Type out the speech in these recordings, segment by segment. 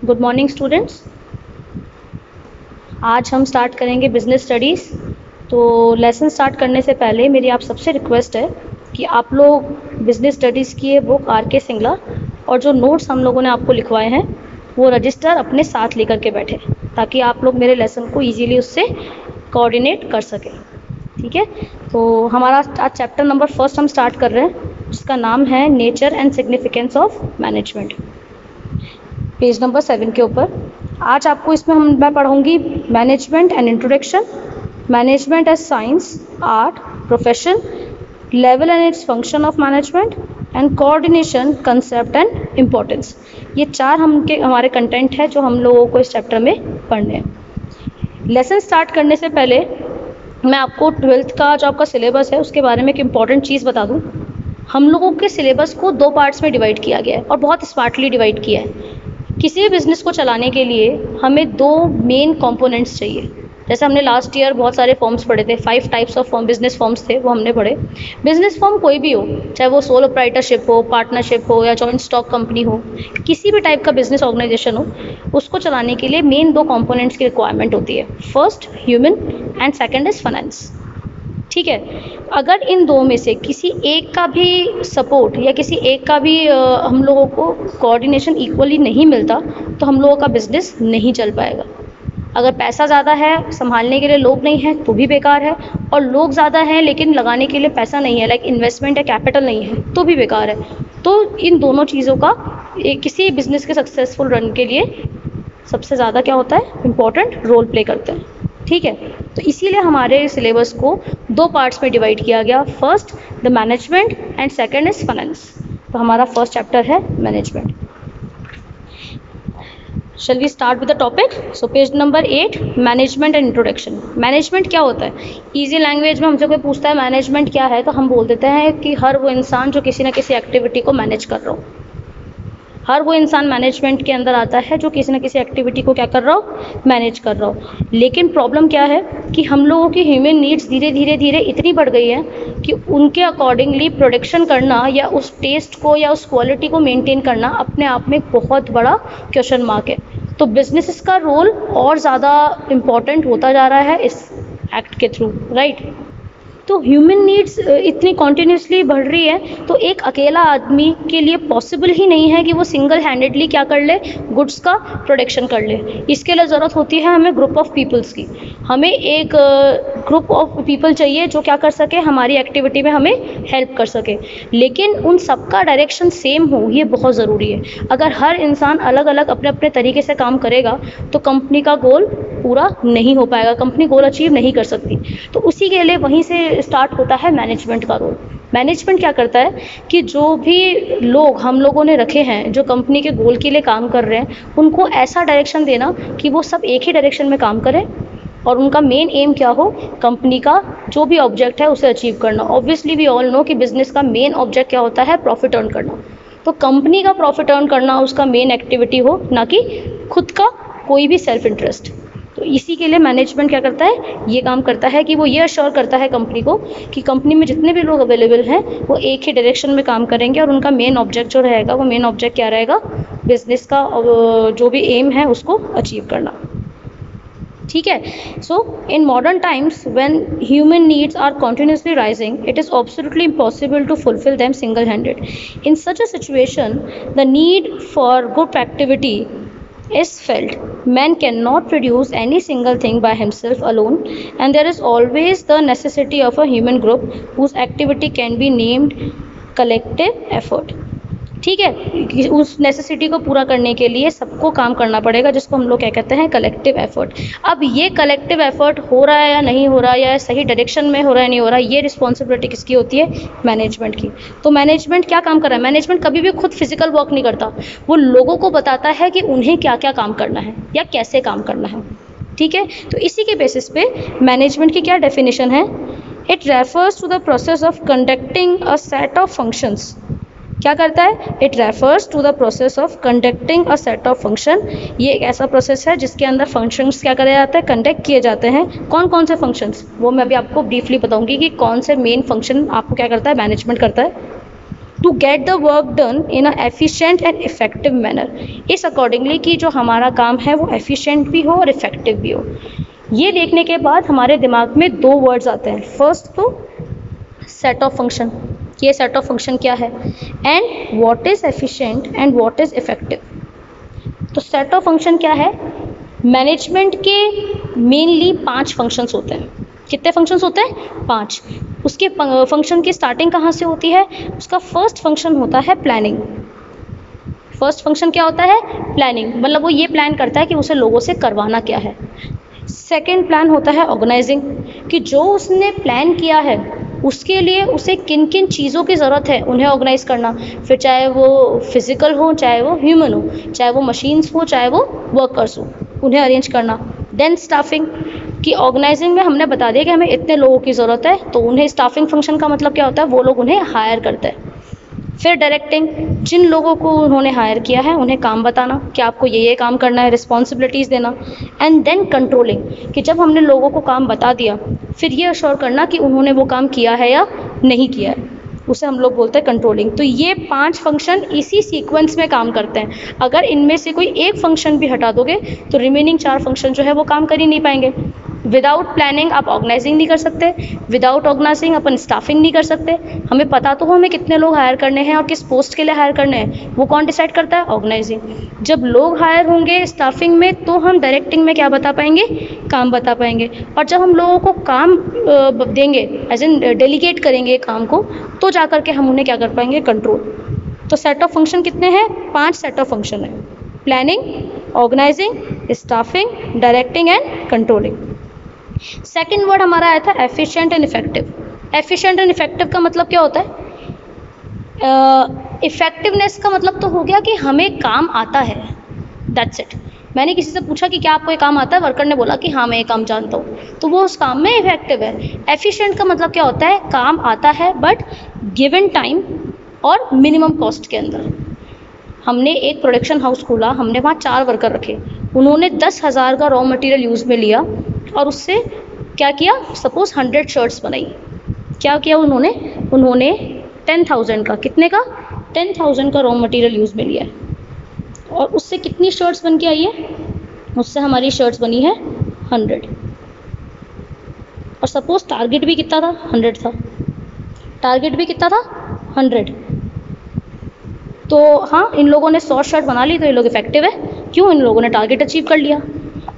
Good morning students. आज हम start करेंगे बिजनेस स्टडीज़। तो लेसन स्टार्ट करने से पहले मेरी आप सबसे रिक्वेस्ट है कि आप लोग बिजनेस स्टडीज़ की ये बुक आर.के. सिंगला और जो नोट्स हम लोगों ने आपको लिखवाए हैं वो रजिस्टर अपने साथ लेकर के बैठे, ताकि आप लोग मेरे लेसन को ईजीली उससे कोऑर्डिनेट कर सकें। ठीक है, तो हमारा आज चैप्टर नंबर फर्स्ट हम स्टार्ट कर रहे हैं, जिसका नाम है nature and significance of management. Page number 7 के ऊपर आज आपको इसमें मैं पढ़ूंगी management and introduction, management as science, art, profession, level and its function of management and coordination, concept and importance. ये चार हमारे कंटेंट है जो हम लोगों को इस चैप्टर में पढ़ने हैं। लेसन स्टार्ट करने से पहले मैं आपको 12th का जो आपका सिलेबस है उसके बारे में एक इम्पॉर्टेंट चीज़ बता दूं। हम लोगों के सिलेबस को 2 पार्ट्स में डिवाइड किया गया है और बहुत स्मार्टली डिवाइड किया है। किसी भी बिज़नेस को चलाने के लिए हमें 2 मेन कंपोनेंट्स चाहिए। जैसे हमने लास्ट ईयर बहुत सारे फॉर्म्स पढ़े थे, 5 types of form business forms थे, वो हमने पढ़े। बिजनेस फॉर्म कोई भी हो, चाहे वो सोलो प्रोप्राइटरशिप हो, पार्टनरशिप हो या जॉइंट स्टॉक कंपनी हो, किसी भी टाइप का बिजनेस ऑर्गेनाइजेशन हो, उसको चलाने के लिए मेन 2 कंपोनेंट्स की रिक्वायरमेंट होती है। First human and second is finance. ठीक है, अगर इन 2 में से किसी एक का भी सपोर्ट या किसी एक का भी हम लोगों को कोऑर्डिनेशन इक्वली नहीं मिलता तो हम लोगों का बिजनेस नहीं चल पाएगा। अगर पैसा ज़्यादा है, संभालने के लिए लोग नहीं हैं तो भी बेकार है, और लोग ज़्यादा हैं लेकिन लगाने के लिए पैसा नहीं है, लाइक इन्वेस्टमेंट या कैपिटल नहीं है, तो भी बेकार है। तो इन दोनों चीज़ों का किसी बिजनेस के सक्सेसफुल रन के लिए सबसे ज़्यादा क्या होता है, इम्पॉर्टेंट रोल प्ले करते हैं। ठीक है, तो इसीलिए हमारे सिलेबस को 2 पार्ट्स में डिवाइड किया गया। First the management and second is finance. तो हमारा फर्स्ट चैप्टर है management. Shall we start with the topic. So page number 8, management and introduction. Management क्या होता है? ईजी लैंग्वेज में हमसे कोई पूछता है मैनेजमेंट क्या है, तो हम बोल देते हैं कि हर वो इंसान जो किसी ना किसी एक्टिविटी को मैनेज कर रहा हो। हर वो इंसान मैनेजमेंट के अंदर आता है जो किसी न किसी एक्टिविटी को क्या कर रहा हो, मैनेज कर रहा हो। लेकिन प्रॉब्लम क्या है कि हम लोगों की ह्यूमन नीड्स धीरे धीरे इतनी बढ़ गई है कि उनके अकॉर्डिंगली प्रोडक्शन करना या उस टेस्ट को या उस क्वालिटी को मेंटेन करना अपने आप में एक बहुत बड़ा क्वेश्चन मार्क है। तो बिजनेस का रोल और ज़्यादा इम्पॉर्टेंट होता जा रहा है इस एक्ट के थ्रू, राइट। तो ह्यूमन नीड्स इतनी कॉन्टीन्यूसली बढ़ रही है तो एक अकेला आदमी के लिए पॉसिबल ही नहीं है कि वो सिंगल हैंडेडली क्या कर ले, गुड्स का प्रोडक्शन कर ले। इसके लिए ज़रूरत होती है हमें ग्रुप ऑफ पीपल्स की। हमें एक ग्रुप ऑफ पीपल चाहिए जो क्या कर सके, हमारी एक्टिविटी में हमें हेल्प कर सके। लेकिन उन सबका डायरेक्शन सेम हो, ये बहुत ज़रूरी है। अगर हर इंसान अलग अलग अपने अपने तरीके से काम करेगा तो कंपनी का गोल पूरा नहीं हो पाएगा, कंपनी गोल अचीव नहीं कर सकती। तो उसी के लिए वहीं से स्टार्ट होता है मैनेजमेंट का रोल। मैनेजमेंट क्या करता है कि जो भी लोग हम लोगों ने रखे हैं जो कंपनी के गोल के लिए काम कर रहे हैं, उनको ऐसा डायरेक्शन देना कि वो सब एक ही डायरेक्शन में काम करें और उनका मेन एम क्या हो, कंपनी का जो भी ऑब्जेक्ट है उसे अचीव करना। ऑब्वियसली वी ऑल नो कि बिजनेस का मेन ऑब्जेक्ट क्या होता है, प्रॉफिट अर्न करना। तो कंपनी का प्रॉफिट अर्न करना उसका मेन एक्टिविटी हो, ना कि खुद का कोई भी सेल्फ इंटरेस्ट। तो इसी के लिए मैनेजमेंट क्या करता है, ये काम करता है कि वो ये अश्योर करता है कंपनी को कि कंपनी में जितने भी लोग अवेलेबल हैं वो एक ही डायरेक्शन में काम करेंगे और उनका मेन ऑब्जेक्ट जो रहेगा वो मेन ऑब्जेक्ट क्या रहेगा, बिजनेस का जो भी एम है उसको अचीव करना। ठीक है, so in modern times when human needs are continuously rising, it is absolutely impossible to fulfill them single-handed. In such a situation, the need for group activity is felt. Man cannot produce any single thing by himself alone, and there is always the necessity of a human group whose activity can be named collective effort. ठीक है, उस necessity को पूरा करने के लिए सबको काम करना पड़ेगा, जिसको हम लोग क्या कहते हैं, कलेक्टिव एफर्ट। अब ये कलेक्टिव एफर्ट हो रहा है या नहीं हो रहा, या सही डायरेक्शन में हो रहा है नहीं हो रहा, ये रिस्पॉन्सिबिलिटी किसकी होती है, मैनेजमेंट की। तो मैनेजमेंट क्या काम कर रहा है, मैनेजमेंट कभी भी खुद फिजिकल वर्क नहीं करता, वो लोगों को बताता है कि उन्हें क्या क्या काम करना है या कैसे काम करना है। ठीक है, तो इसी के बेसिस पे मैनेजमेंट की क्या डेफिनेशन है, it refers to the process of conducting a set of functions. क्या करता है, it refers to the process of conducting a set of function. ये एक ऐसा प्रोसेस है जिसके अंदर फंक्शंस क्या करे जाते हैं, कंडक्ट किए जाते हैं। कौन कौन से फंक्शंस, वो मैं अभी आपको ब्रीफली बताऊंगी कि कौन से मेन फंक्शन आपको क्या करता है, मैनेजमेंट करता है। To get the work done in a efficient and effective manner. इस अकॉर्डिंगली कि जो हमारा काम है वो एफिशिएंट भी हो और इफेक्टिव भी हो। ये देखने के बाद हमारे दिमाग में दो वर्ड्स आते हैं। फर्स्ट तो सेट ऑफ फंक्शन, ये सेट ऑफ फंक्शन क्या है, and what is efficient and what is effective. तो सेट ऑफ फंक्शन क्या है, मैनेजमेंट के मेनली 5 फंक्शंस होते हैं। कितने फंक्शंस होते हैं? 5। उसके फंक्शन की स्टार्टिंग कहाँ से होती है? उसका फर्स्ट फंक्शन होता है प्लानिंग। फर्स्ट फंक्शन क्या होता है? प्लानिंग, मतलब वो ये प्लान करता है कि उसे लोगों से करवाना क्या है। सेकेंड प्लान होता है ऑर्गेनाइजिंग, कि जो उसने प्लान किया है उसके लिए उसे किन किन चीज़ों की ज़रूरत है उन्हें ऑर्गेनाइज करना, फिर चाहे वो फिजिकल हो, चाहे वो ह्यूमन हो, चाहे वो मशीन्स हो, चाहे वो वर्कर्स हो, उन्हें अरेंज करना। देन स्टाफिंग, कि ऑर्गेनाइजिंग में हमने बता दिया कि हमें इतने लोगों की ज़रूरत है, तो उन्हें स्टाफिंग फंक्शन का मतलब क्या होता है, वो लोग उन्हें हायर करते हैं। फिर डायरेक्टिंग, जिन लोगों को उन्होंने हायर किया है उन्हें काम बताना कि आपको ये काम करना है, रिस्पॉन्सिबिलिटीज़ देना। एंड देन कंट्रोलिंग, कि जब हमने लोगों को काम बता दिया फिर ये अश्योर करना कि उन्होंने वो काम किया है या नहीं किया है, उसे हम लोग बोलते हैं कंट्रोलिंग। तो ये 5 फंक्शन इसी सीक्वेंस में काम करते हैं। अगर इनमें से कोई एक फंक्शन भी हटा दोगे तो रिमेनिंग 4 फंक्शन जो है वो काम कर ही नहीं पाएंगे। विदाउट प्लानिंग आप ऑर्गेनाइजिंग नहीं कर सकते, विदाउट ऑर्गेनाइजिंग अपन स्टाफिंग नहीं कर सकते। हमें पता तो हो हमें कितने लोग हायर करने हैं और किस पोस्ट के लिए हायर करने हैं, वो कौन डिसाइड करता है? ऑर्गेनाइजिंग। जब लोग हायर होंगे स्टाफिंग में तो हम डायरेक्टिंग में क्या बता पाएंगे? काम बता पाएंगे। और जब हम लोगों को काम देंगे, एज इन डेलीगेट करेंगे काम को, तो जा कर के हम उन्हें क्या कर पाएंगे? कंट्रोल। तो सेट ऑफ फंक्शन कितने हैं? 5 सेट ऑफ फंक्शन है। Planning, organizing, staffing, directing and controlling. Second word हमारा आया था efficient and effective. Efficient and effective का मतलब क्या होता है? इफेक्टिवनेस का मतलब तो हो गया कि हमें काम आता है, दैट्स इट। मैंने किसी से पूछा कि क्या आपको ये काम आता है, वर्कर ने बोला कि हाँ मैं ये काम जानता हूँ, तो वो उस काम में इफेक्टिव है। एफिशिएंट का मतलब क्या होता है? काम आता है बट गिवन टाइम और मिनिमम कॉस्ट के अंदर। हमने एक प्रोडक्शन हाउस खोला, हमने वहाँ 4 वर्कर रखे, उन्होंने 10,000 का रॉ मटेरियल यूज़ में लिया और उससे क्या किया? सपोज 100 शर्ट्स बनाई। क्या किया उन्होंने? उन्होंने 10,000 का, कितने का? 10,000 का रॉ मटेरियल यूज़ में लिया है और उससे कितनी शर्ट्स बन के आई है? उससे हमारी शर्ट्स बनी है 100। और सपोज टारगेट भी कितना था? 100 था। टारगेट भी कितना था? 100। तो हाँ, इन लोगों ने 100 शर्ट बना ली तो ये लोग इफेक्टिव है। क्यों? इन लोगों ने टारगेट अचीव कर लिया।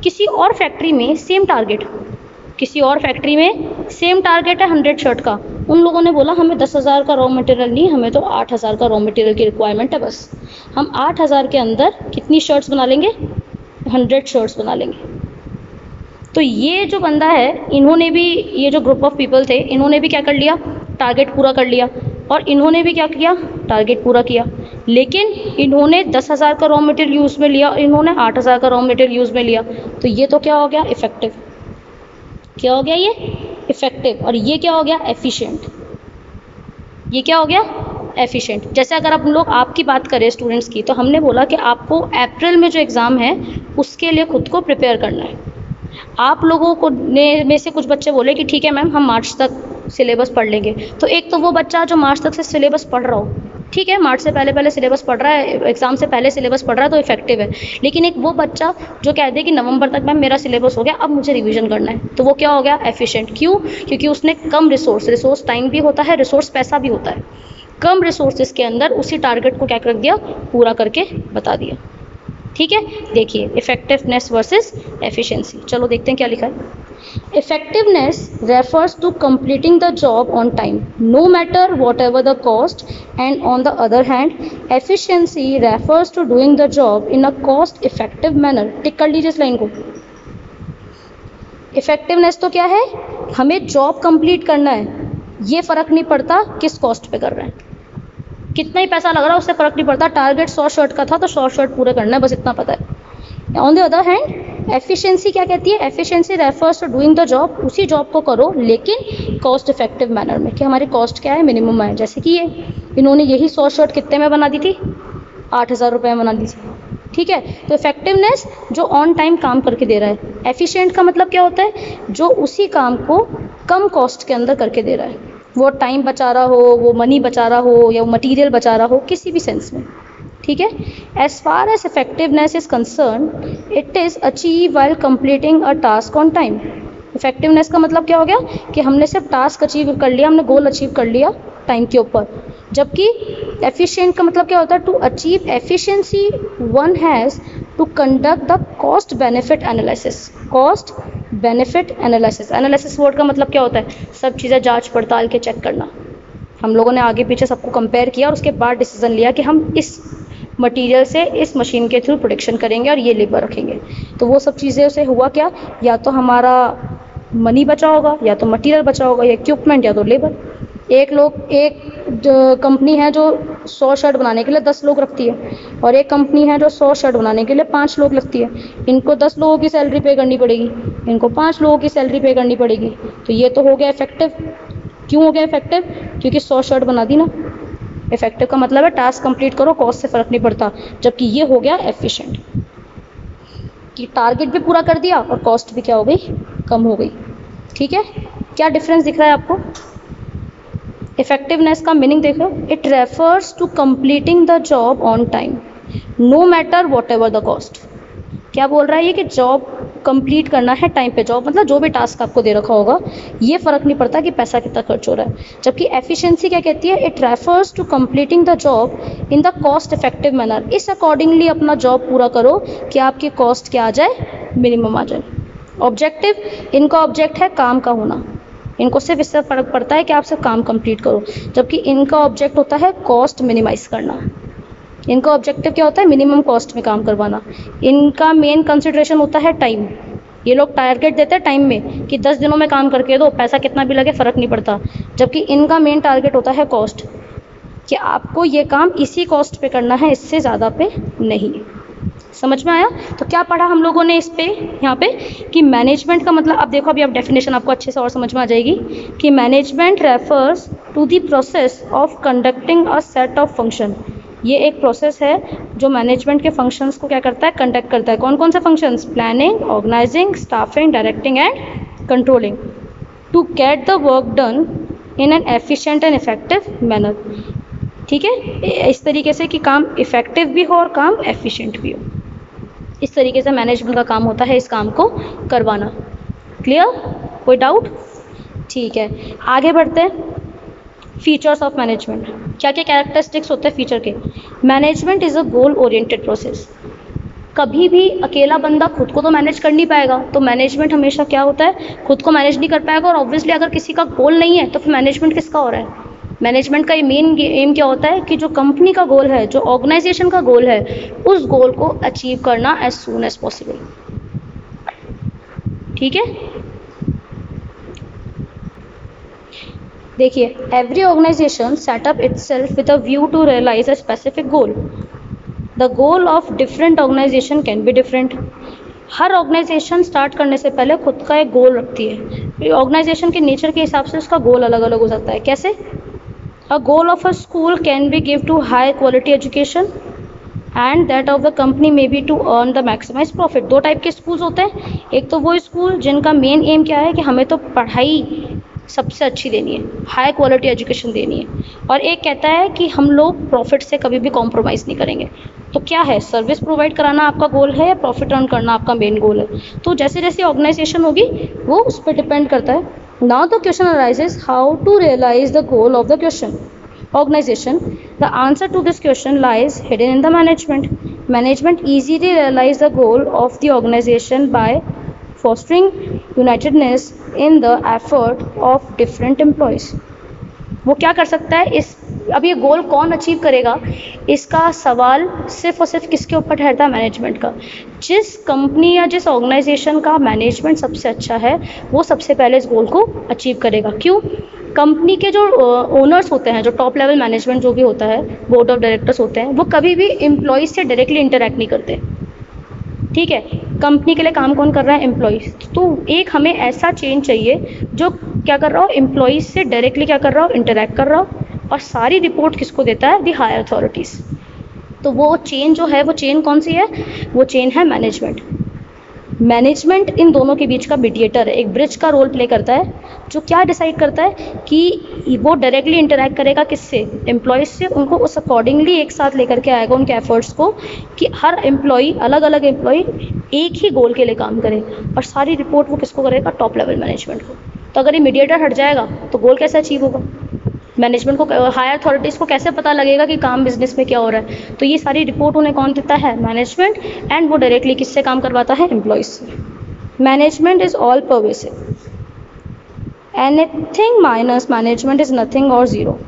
किसी और फैक्ट्री में सेम टारगेट, किसी और फैक्ट्री में सेम टारगेट है 100 शर्ट का, उन लोगों ने बोला हमें 10,000 का रॉ मटेरियल नहीं, हमें तो 8,000 का रॉ मटेरियल की रिक्वायरमेंट है, बस हम 8,000 के अंदर कितनी शर्ट्स बना लेंगे? 100 शर्ट्स बना लेंगे। तो ये जो बंदा है, इन्होंने भी, ये जो ग्रुप ऑफ पीपल थे, इन्होंने भी क्या कर लिया? टारगेट पूरा कर लिया। और इन्होंने भी क्या किया? टारगेट पूरा किया। लेकिन इन्होंने 10,000 का रॉ मटेरियल यूज़ में लिया, इन्होंने 8,000 का रॉ मटेरियल यूज़ में लिया, तो ये तो क्या हो गया? इफेक्टिव। क्या हो गया? ये इफेक्टिव। और ये क्या हो गया? एफिशिएंट। ये क्या हो गया? एफिशिएंट। जैसे अगर आप लोग आपकी बात करें स्टूडेंट्स की, तो हमने बोला कि आपको अप्रैल में जो एग्ज़ाम है उसके लिए खुद को प्रिपेयर करना है। आप लोगों को में से कुछ बच्चे बोले कि ठीक है मैम हम मार्च तक सिलेबस पढ़ लेंगे। तो एक तो वो बच्चा जो मार्च तक से सिलेबस पढ़ रहा हो, ठीक है, मार्च से पहले सिलेबस पढ़ रहा है, एग्ज़ाम से पहले सिलेबस पढ़ रहा है, तो इफेक्टिव है। लेकिन एक वो बच्चा जो कह दे कि नवंबर तक मैम मेरा सिलेबस हो गया, अब मुझे रिवीजन करना है, तो वो क्या हो गया? एफिशिएंट। क्यों? क्योंकि उसने कम रिसोर्स टाइम भी होता है, रिसोर्स पैसा भी होता है, कम रिसोर्सेज के अंदर उसी टारगेट को क्या कर दिया? पूरा करके बता दिया। ठीक है, देखिए इफेक्टिवनेस वर्सेस एफिशिएंसी। चलो देखते हैं क्या लिखा है। Effectiveness refers to completing the job on time, no matter whatever the cost, and on the other hand, efficiency refers to doing the job in a cost-effective manner. टिक कर लीजिए इस line को। Effectiveness तो क्या है? हमें जॉब कंप्लीट करना है, ये फ़र्क नहीं पड़ता किस कॉस्ट पे कर रहे हैं, कितना ही पैसा लग रहा है उससे फ़र्क नहीं पड़ता। टारगेट 100 शर्ट का था तो 100 शर्ट पूरे करना है, बस इतना पता है। On the other hand efficiency क्या कहती है? Efficiency refers to doing the job, उसी जॉब को करो लेकिन कॉस्ट इफेक्टिव मैनर में, कि हमारी कॉस्ट क्या है? मिनिमम है। जैसे कि ये इन्होंने यही 100 शर्ट कितने में बना दी थी? 8,000 रुपये में बना दी थी। ठीक है, तो इफेक्टिवनेस जो ऑन टाइम काम करके दे रहा है। एफिशिएंट का मतलब क्या होता है? जो उसी काम को कम कॉस्ट के अंदर करके दे रहा है। वो टाइम बचा रहा हो, वो मनी बचा रहा हो, या वो मटेरियल बचा रहा हो, किसी भी सेंस में। ठीक है। As far as effectiveness is concern, it is achieve while completing a task on time. Effectiveness का मतलब क्या हो गया कि हमने सिर्फ टास्क अचीव कर लिया, हमने गोल अचीव कर लिया टाइम के ऊपर। जबकि एफिशिएंट का मतलब क्या होता है, to achieve efficiency one has to conduct the cost benefit analysis. Cost benefit analysis, analysis word का मतलब क्या होता है, सब चीज़ें जांच पड़ताल के चेक करना। हम लोगों ने आगे पीछे सबको कंपेयर किया और उसके बाद डिसीजन लिया कि हम इस मटेरियल से इस मशीन के थ्रू प्रोडक्शन करेंगे और ये लेबर रखेंगे। तो वो सब चीज़ें से हुआ क्या, या तो हमारा मनी बचा होगा, या तो मटेरियल बचा होगा, या इक्विपमेंट, या तो लेबर। एक कंपनी है जो 100 शर्ट बनाने के लिए 10 लोग रखती है, और एक कंपनी है जो 100 शर्ट बनाने के लिए 5 लोग लगती है। इनको 10 लोगों की सैलरी पे करनी पड़ेगी, इनको 5 लोगों की सैलरी पे करनी पड़ेगी। तो ये तो हो गया इफेक्टिव। क्यों हो गया इफेक्टिव, क्योंकि 100 शर्ट बना दी ना। इफेक्टिव का मतलब है टास्क कंप्लीट करो, कॉस्ट से फ़र्क नहीं पड़ता। जबकि ये हो गया एफिशिएंट, कि टारगेट भी पूरा कर दिया और कॉस्ट भी क्या हो गई, कम हो गई। ठीक है। क्या डिफरेंस दिख रहा है आपको। इफेक्टिवनेस का मीनिंग देखो, it refers to completing the job on time no matter whatever the cost. क्या बोल रहा है ये, कि जॉब कंप्लीट करना है टाइम पे। जॉब मतलब जो भी टास्क आपको दे रखा होगा, ये फ़र्क नहीं पड़ता कि पैसा कितना खर्च हो रहा है। जबकि एफिशिएंसी क्या कहती है, it refers to completing the job in the cost effective manner. इस अकॉर्डिंगली अपना जॉब पूरा करो कि आपकी कॉस्ट क्या आ जाए, मिनिमम आ जाए। ऑब्जेक्टिव, इनका ऑब्जेक्ट है काम का होना, इनको सिर्फ इससे फ़र्क पड़ता है कि आप सिर्फ काम कंप्लीट करो। जबकि इनका ऑब्जेक्ट होता है कॉस्ट मिनिमाइज़ करना। इनका ऑब्जेक्टिव क्या होता है, मिनिमम कॉस्ट में काम करवाना। इनका मेन कंसिडरेशन होता है टाइम। ये लोग टारगेट देते हैं टाइम में कि 10 दिनों में काम करके दो, पैसा कितना भी लगे फ़र्क नहीं पड़ता। जबकि इनका मेन टारगेट होता है कॉस्ट, कि आपको ये काम इसी कॉस्ट पे करना है, इससे ज़्यादा पे नहीं। समझ में आया। तो क्या पढ़ा हम लोगों ने इस पे, यहाँ पे, कि मैनेजमेंट का मतलब, अब देखो अभी अब डेफिनेशन आपको अच्छे से और समझ में आ जाएगी, कि management refers to the process of conducting a set of function. ये एक प्रोसेस है जो मैनेजमेंट के फंक्शंस को क्या करता है, कंडक्ट करता है। कौन कौन से functions, planning, organizing, staffing, directing and controlling, to get the work done in an efficient and effective manner. ठीक है, इस तरीके से कि काम इफेक्टिव भी हो और काम एफिशिएंट भी हो। इस तरीके से मैनेजमेंट का काम होता है इस काम को करवाना। क्लियर, कोई डाउट। ठीक है, आगे बढ़ते हैं। फीचर्स ऑफ मैनेजमेंट, क्या क्या कैरेक्टरिस्टिक्स होते हैं फीचर के। Management is a goal oriented process. कभी भी अकेला बंदा खुद को तो मैनेज कर नहीं पाएगा, तो मैनेजमेंट हमेशा क्या होता है, खुद को मैनेज नहीं कर पाएगा। और ऑब्वियसली अगर किसी का गोल नहीं है तो फिर मैनेजमेंट किसका हो रहा है। मैनेजमेंट का मेन एम क्या होता है कि जो कंपनी का गोल है, जो ऑर्गेनाइजेशन का गोल है, उस गोल को अचीव करना एज सून एज पॉसिबल। ठीक है, देखिए, every organization setup itself with a view to realize a specific goal. The goal of different organization can be different. हर ऑर्गेनाइजेशन स्टार्ट करने से पहले खुद का एक गोल रखती है। ऑर्गेनाइजेशन के नेचर के हिसाब से उसका गोल अलग अलग हो सकता है। कैसे, a goal of a school can be give to high quality education and that of the company may be to earn the maximize profit. दो टाइप के स्कूल्स होते हैं। एक तो वो स्कूल जिनका मेन एम क्या है कि हमें तो पढ़ाई सबसे अच्छी देनी है, हाई क्वालिटी एजुकेशन देनी है, और एक कहता है कि हम लोग प्रॉफिट से कभी भी कॉम्प्रोमाइज़ नहीं करेंगे। तो क्या है, सर्विस प्रोवाइड कराना आपका गोल है या प्रॉफिट अर्न करना आपका मेन गोल है। तो जैसे जैसे ऑर्गेनाइजेशन होगी वो उस पर डिपेंड करता है। Now the question arises, how to realize the goal of the question organization. The answer to this question lies hidden in the management. Management easily realize the goal of the organization by fostering unitedness in the effort of different employees. वो क्या कर सकता है, इस अब ये गोल कौन achieve करेगा, इसका सवाल सिर्फ और सिर्फ किसके ऊपर ठहरता है, मैनेजमेंट का। जिस कंपनी या जिस ऑर्गेनाइजेशन का मैनेजमेंट सबसे अच्छा है वो सबसे पहले इस गोल को अचीव करेगा। क्यों, कंपनी के जो ओनर्स होते हैं, जो टॉप लेवल मैनेजमेंट जो भी होता है, बोर्ड ऑफ डायरेक्टर्स होते हैं, वो कभी भी एम्प्लॉयज़ से डायरेक्टली इंटरेक्ट नहीं करते। ठीक है, कंपनी के लिए काम कौन कर रहा है, एम्प्लॉयज़। तो एक हमें ऐसा चेंज चाहिए जो क्या कर रहा हो, एम्प्लॉयज़ से डायरेक्टली क्या कर रहा हो, इंटरेक्ट कर रहा हो, और सारी रिपोर्ट किसको देता है, दी हायर अथॉरिटीज़। तो वो चेन जो है, वो चेन कौन सी है, वो चेन है मैनेजमेंट। मैनेजमेंट इन दोनों के बीच का मीडिएटर है, एक ब्रिज का रोल प्ले करता है, जो क्या डिसाइड करता है कि वो डायरेक्टली इंटरेक्ट करेगा किससे, एम्प्लॉयज़ से, उनको उस अकॉर्डिंगली एक साथ लेकर के आएगा उनके एफर्ट्स को, कि हर एम्प्लॉय, अलग अलग एम्प्लॉय एक ही गोल के लिए काम करे, और सारी रिपोर्ट वो किसको करेगा, टॉप लेवल मैनेजमेंट को। तो अगर ये मीडिएटर हट जाएगा तो गोल कैसे अचीव होगा, मैनेजमेंट को, हायर अथॉरिटीज़ को कैसे पता लगेगा कि काम बिजनेस में क्या हो रहा है। तो ये सारी रिपोर्ट उन्हें कौन देता है, मैनेजमेंट, एंड वो डायरेक्टली किससे काम करवाता है, एम्प्लॉयज़ से। Management is all pervasive, anything minus management is nothing और zero.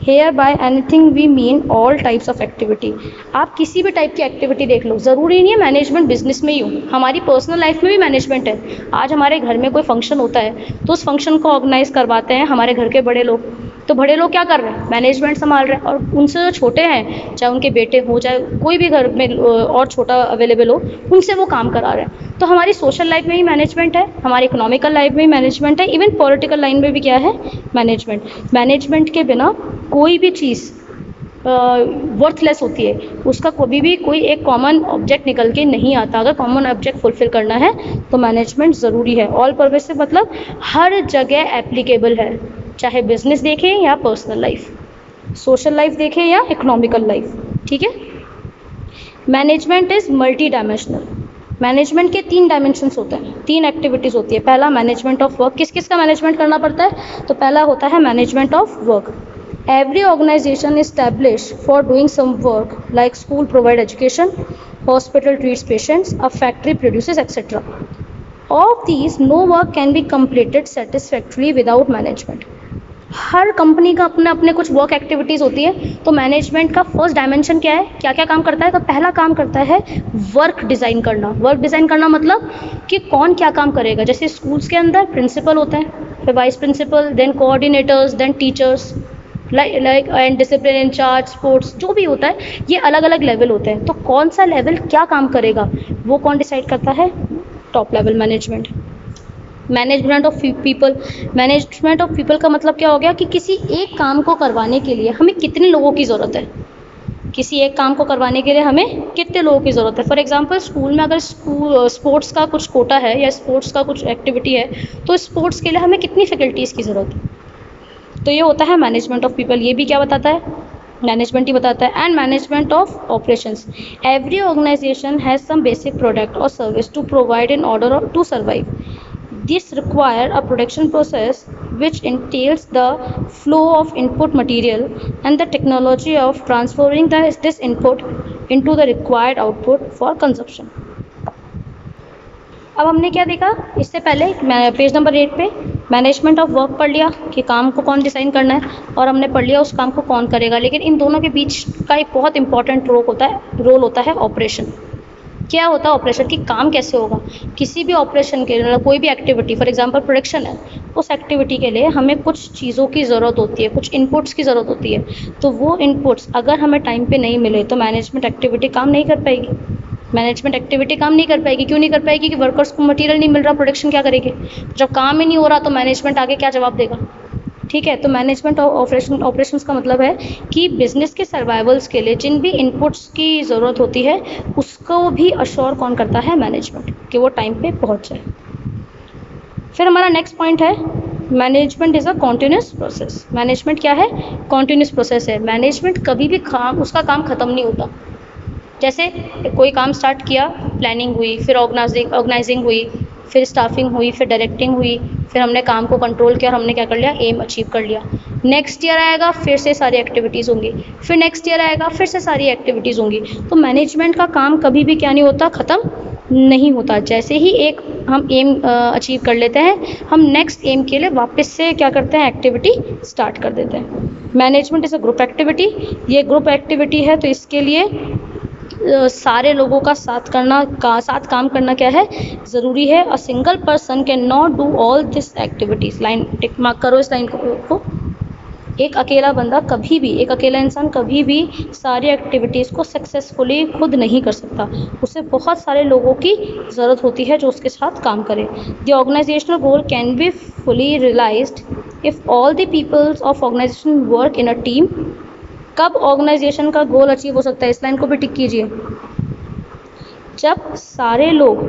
Here by anything we mean all types of activity. आप किसी भी टाइप की एक्टिविटी देख लो, ज़रूरी नहीं है मैनेजमेंट बिजनेस में ही हो, हमारी पर्सनल लाइफ में भी मैनेजमेंट है। आज हमारे घर में कोई फंक्शन होता है तो उस फंक्शन को ऑर्गेनाइज करवाते हैं हमारे घर के बड़े लोग, तो बड़े लोग क्या कर रहे हैं, मैनेजमेंट संभाल रहे हैं, और उनसे जो छोटे हैं, चाहे उनके बेटे हो, चाहे कोई भी घर में और छोटा अवेलेबल हो, उनसे वो काम करा रहे हैं। तो हमारी सोशल लाइफ में भी मैनेजमेंट है, हमारी इकोनॉमिकल लाइफ में भी मैनेजमेंट है, इवन पॉलिटिकल लाइन में भी क्या है, मैनेजमेंट। मैनेजमेंट के बिना कोई भी चीज़ वर्थलेस होती है, उसका कभी भी कोई एक कॉमन ऑब्जेक्ट निकल के नहीं आता। अगर कॉमन ऑब्जेक्ट फुलफिल करना है तो मैनेजमेंट ज़रूरी है। ऑल परवेसिव मतलब हर जगह एप्लीकेबल है, चाहे बिजनेस देखें या पर्सनल लाइफ, सोशल लाइफ देखें या इकोनॉमिकल लाइफ, ठीक है। Management is multi dimensional. Management के 3 डायमेंशंस होते हैं, 3 एक्टिविटीज़ होती है। पहला मैनेजमेंट ऑफ वर्क, किस किस का मैनेजमेंट करना पड़ता है, तो पहला होता है management of work. Every organization is established for doing some work, like school provide education, hospital treats patients, a factory produces etc. Of these, no work can be completed satisfactorily without management. Her company का अपने अपने कुछ work activities होती है। तो management का first dimension क्या है, क्या क्या काम करता है, तो पहला काम करता है वर्क डिज़ाइन करना। वर्क डिज़ाइन करना मतलब कि कौन क्या काम करेगा। जैसे स्कूल्स के अंदर प्रिंसिपल होते हैं, फिर vice principal, then coordinators, then teachers, like and discipline incharge, sports, जो भी होता है, ये अलग अलग लेवल होते हैं। तो कौन सा लेवल क्या काम करेगा वो कौन डिसाइड करता है, top level management. Management of people, management of people का मतलब क्या हो गया कि किसी एक काम को करवाने के लिए हमें कितने लोगों की ज़रूरत है, किसी एक काम को करवाने के लिए हमें कितने लोगों की ज़रूरत है। फॉर एग्जांपल स्कूल में अगर स्पोर्ट्स का कुछ कोटा है या स्पोर्ट्स का कुछ एक्टिविटी है, तो स्पोर्ट्स के लिए हमें कितनी फैकल्टीज़ की ज़रूरत है। तो ये होता है मैनेजमेंट ऑफ पीपल। ये भी क्या बताता है, मैनेजमेंट ही बताता है। And management of operations, every organisation has some basic product और service to provide in order to survive. This require a production process which entails the flow of input material and the technology of transferring this input into the required output for consumption. अब हमने क्या देखा, इससे पहले page number 8 पे management of work पढ़ लिया कि काम को कौन डिज़ाइन करना है, और हमने पढ़ लिया उस काम को कौन करेगा। लेकिन इन दोनों के बीच का एक बहुत इंपॉर्टेंट रोल होता है ऑपरेशन। क्या होता है ऑपरेशन, कि काम कैसे होगा। किसी भी ऑपरेशन के लिए, कोई भी एक्टिविटी, फॉर एग्जांपल प्रोडक्शन है, उस एक्टिविटी के लिए हमें कुछ चीज़ों की ज़रूरत होती है, कुछ इनपुट्स की ज़रूरत होती है। तो वो इनपुट्स अगर हमें टाइम पे नहीं मिले तो मैनेजमेंट एक्टिविटी काम नहीं कर पाएगी। मैनेजमेंट एक्टिविटी काम नहीं कर पाएगी, क्यों नहीं कर पाएगी, कि वर्कर्स को मटेरियल नहीं मिल रहा, प्रोडक्शन क्या करेंगे। जब काम ही नहीं हो रहा तो मैनेजमेंट आगे क्या जवाब देगा, ठीक है। तो मैनेजमेंट ऑफ ऑपरेशंस का मतलब है कि बिजनेस के सर्वाइवल्स के लिए जिन भी इनपुट्स की ज़रूरत होती है उसको भी अश्योर कौन करता है, मैनेजमेंट, कि वो टाइम पे पहुंच जाए। फिर हमारा नेक्स्ट पॉइंट है management is a continuous process. Management क्या है, कॉन्टिन्यूस प्रोसेस है। मैनेजमेंट कभी भी उसका काम ख़त्म नहीं होता। जैसे कोई काम स्टार्ट किया, प्लानिंग हुई, फिर ऑर्गेनाइजिंग हुई, फिर स्टाफिंग हुई, फिर डायरेक्टिंग हुई, फिर हमने काम को कंट्रोल किया और हमने क्या कर लिया, एम अचीव कर लिया। नेक्स्ट ईयर आएगा, फिर से सारी एक्टिविटीज़ होंगी, फिर नेक्स्ट ईयर आएगा, फिर से सारी एक्टिविटीज़ होंगी। तो मैनेजमेंट का काम कभी भी क्या नहीं होता, ख़त्म नहीं होता। जैसे ही एक हम एम अचीव कर लेते हैं, हम नेक्स्ट एम के लिए वापस से क्या करते हैं, एक्टिविटी स्टार्ट कर देते हैं। Management is a group activity. ये ग्रुप एक्टिविटी है तो इसके लिए सारे लोगों का साथ काम करना क्या है, ज़रूरी है। A single person can not do all this activities. Line tick mark करो इस लाइन को। एक अकेला बंदा कभी भी, एक अकेला इंसान कभी भी सारी एक्टिविटीज़ को सक्सेसफुली खुद नहीं कर सकता। उसे बहुत सारे लोगों की ज़रूरत होती है जो उसके साथ काम करें। The organizational goal can be fully realized if all the peoples of organization work in a team. कब ऑर्गेनाइजेशन का गोल अचीव हो सकता है, इस लाइन को भी टिक कीजिए। जब सारे लोग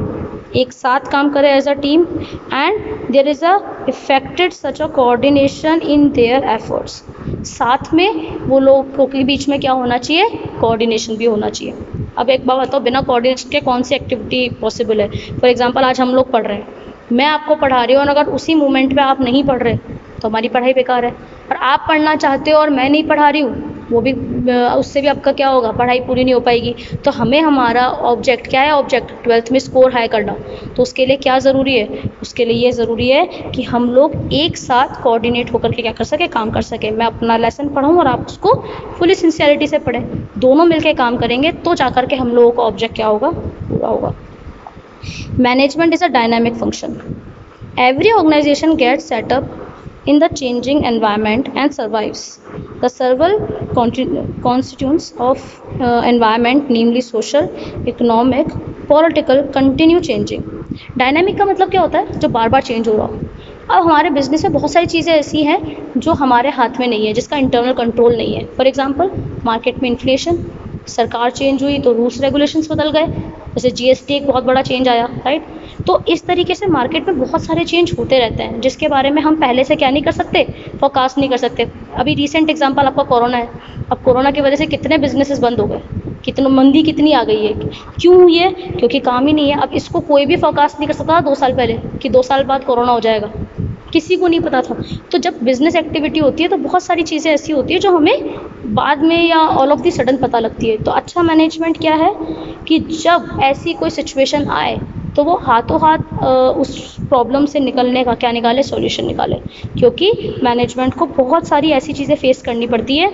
एक साथ काम करें as a team, and there is a effected such a coordination in their efforts. साथ में वो लोगों के बीच में क्या होना चाहिए, कोऑर्डिनेशन भी होना चाहिए। अब एक बात बताओ, बिना कोऑर्डिनेशन के कौन सी एक्टिविटी पॉसिबल है। फॉर एग्जांपल आज हम लोग पढ़ रहे हैं, मैं आपको पढ़ा रही हूँ और अगर उसी मोमेंट पे आप नहीं पढ़ रहे तो हमारी पढ़ाई बेकार है। और आप पढ़ना चाहते हो और मैं नहीं पढ़ा रही हूँ, वो भी उससे भी आपका क्या होगा, पढ़ाई पूरी नहीं हो पाएगी। तो हमें हमारा ऑब्जेक्ट क्या है, ऑब्जेक्ट 12th में स्कोर हाई करना। तो उसके लिए क्या ज़रूरी है, उसके लिए ये ज़रूरी है कि हम लोग एक साथ कोऑर्डिनेट होकर के क्या कर सके, काम कर सके। मैं अपना लेसन पढ़ाऊँ और आप उसको फुली सिंसियरिटी से पढ़ें, दोनों मिलकर काम करेंगे तो जा कर के हम लोगों का ऑब्जेक्ट क्या होगा, पूरा होगा। Management is a dynamic function. Every organization gets set up in the changing environment and survives. The several constituents of environment, namely social, economic, political, continue changing. Dynamic का मतलब क्या होता है, जो बार बार चेंज हो रहा हो। अब हमारे बिजनेस में बहुत सारी चीज़ें ऐसी हैं जो हमारे हाथ में नहीं है, जिसका इंटरनल कंट्रोल नहीं है। फॉर एग्जांपल, मार्केट में इन्फ्लेशन, सरकार चेंज हुई तो रूल्स रेगुलेशंस बदल गए, जैसे जीएसटी एक बहुत बड़ा चेंज आया, राइट। तो इस तरीके से मार्केट में बहुत सारे चेंज होते रहते हैं, जिसके बारे में हम पहले से क्या नहीं कर सकते, फोरकास्ट नहीं कर सकते। अभी रिसेंट एग्जांपल आपका कोरोना है। अब कोरोना की वजह से कितने बिजनेसेस बंद हो गए, कितनी मंदी कितनी आ गई है। क्यों हुई है, क्योंकि काम ही नहीं है। अब इसको कोई भी फोरकास्ट नहीं कर सकता 2 साल पहले कि 2 साल बाद कोरोना हो जाएगा, किसी को नहीं पता था। तो जब बिजनेस एक्टिविटी होती है तो बहुत सारी चीज़ें ऐसी होती है जो हमें बाद में या ऑल ऑफ दी सडन पता लगती है। तो अच्छा मैनेजमेंट क्या है कि जब ऐसी कोई सिचुएशन आए तो वो हाथों हाथ उस प्रॉब्लम से निकलने का क्या निकाले, सॉल्यूशन निकाले। क्योंकि मैनेजमेंट को बहुत सारी ऐसी चीज़ें फेस करनी पड़ती है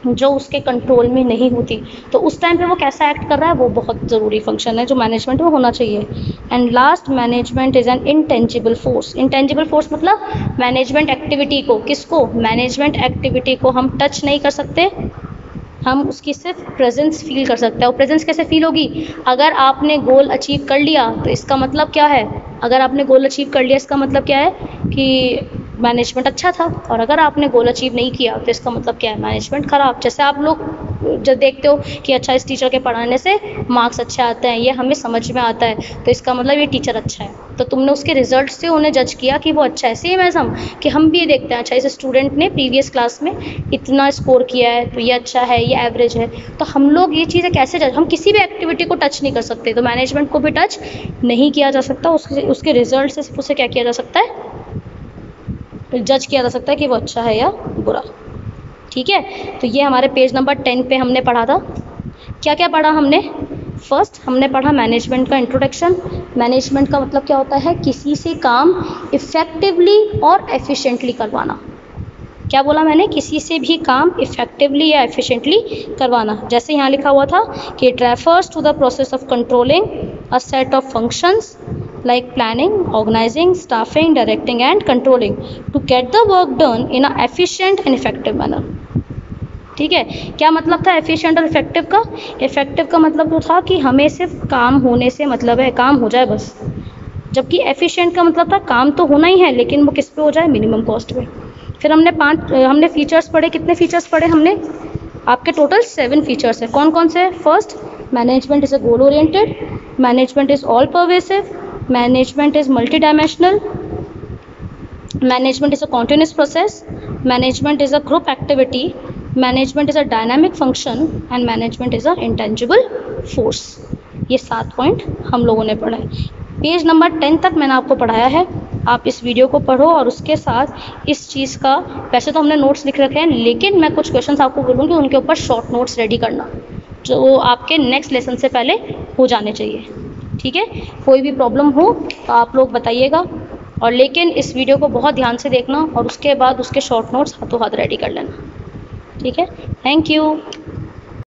जो उसके कंट्रोल में नहीं होती। तो उस टाइम पे वो कैसा एक्ट कर रहा है, वो बहुत ज़रूरी फंक्शन है जो मैनेजमेंट में होना चाहिए। And last, management is an intangible force. Intangible force मतलब मैनेजमेंट एक्टिविटी को, किसको, मैनेजमेंट एक्टिविटी को हम टच नहीं कर सकते, हम उसकी सिर्फ प्रेजेंस फील कर सकते हैं। और प्रेजेंस कैसे फील होगी, अगर आपने गोल अचीव कर लिया तो इसका मतलब क्या है, अगर आपने गोल अचीव कर लिया इसका मतलब क्या है कि मैनेजमेंट अच्छा था, और अगर आपने गोल अचीव नहीं किया तो इसका मतलब क्या है, मैनेजमेंट ख़राब। जैसे आप लोग जब देखते हो कि अच्छा इस टीचर के पढ़ाने से मार्क्स अच्छे आते हैं, ये हमें समझ में आता है, तो इसका मतलब ये टीचर अच्छा है। तो तुमने उसके रिजल्ट से उन्हें जज किया कि वो अच्छा है। सेम एज हम कि हम भी ये देखते हैं, अच्छा इस स्टूडेंट ने प्रीवियस क्लास में इतना स्कोर किया है तो ये अच्छा है, ये एवरेज है। तो हम लोग ये चीज़ें कैसे जज, हम किसी भी एक्टिविटी को टच नहीं कर सकते, तो मैनेजमेंट को भी टच नहीं किया जा सकता। उसके रिजल्ट से सिर्फ उसे क्या किया जा सकता है, जज किया जा सकता है कि वो अच्छा है या बुरा। ठीक है, तो ये हमारे पेज नंबर 10 पे हमने पढ़ा था। क्या क्या पढ़ा हमने, फर्स्ट हमने पढ़ा मैनेजमेंट का इंट्रोडक्शन। मैनेजमेंट का मतलब क्या होता है, किसी से काम इफ़ेक्टिवली और एफिशिएंटली करवाना। क्या बोला मैंने, किसी से भी काम इफ़ेक्टिवली या एफिशिएंटली करवाना। जैसे यहाँ लिखा हुआ था कि it refers to the process of controlling a set of functions like planning, organizing, staffing, directing and controlling to get the work done in a efficient and effective manner। ठीक है, क्या मतलब था एफिशिएंट और इफेक्टिव का, effective का मतलब तो था कि हमें सिर्फ काम होने से मतलब है, काम हो जाए बस। जबकि एफिशिएंट का मतलब था काम तो होना ही है लेकिन वो किस पे हो जाए, मिनिमम कॉस्ट पे। फिर हमने फीचर्स पढ़े, कितने फीचर्स पढ़े हमने, आपके टोटल 7 फीचर्स है। कौन कौन से, first management is a goal oriented, management is all pervasive, management is multidimensional, management is a continuous process, management is a group activity, management is a dynamic function and management is a intangible force। ये 7 point हम लोगों ने पढ़ा है। Page number 10 तक मैंने आपको पढ़ाया है, आप इस वीडियो को पढ़ो और उसके साथ इस चीज़ का, वैसे तो हमने नोट्स लिख रखे हैं लेकिन मैं कुछ क्वेश्चंस आपको बोलूँगी उनके ऊपर शॉर्ट नोट्स रेडी करना, जो आपके नेक्स्ट लेसन से पहले हो जाने चाहिए। ठीक है, कोई भी प्रॉब्लम हो तो आप लोग बताइएगा, और लेकिन इस वीडियो को बहुत ध्यान से देखना और उसके बाद उसके शॉर्ट नोट्स हाथों हाथ रेडी कर लेना। ठीक है, थैंक यू।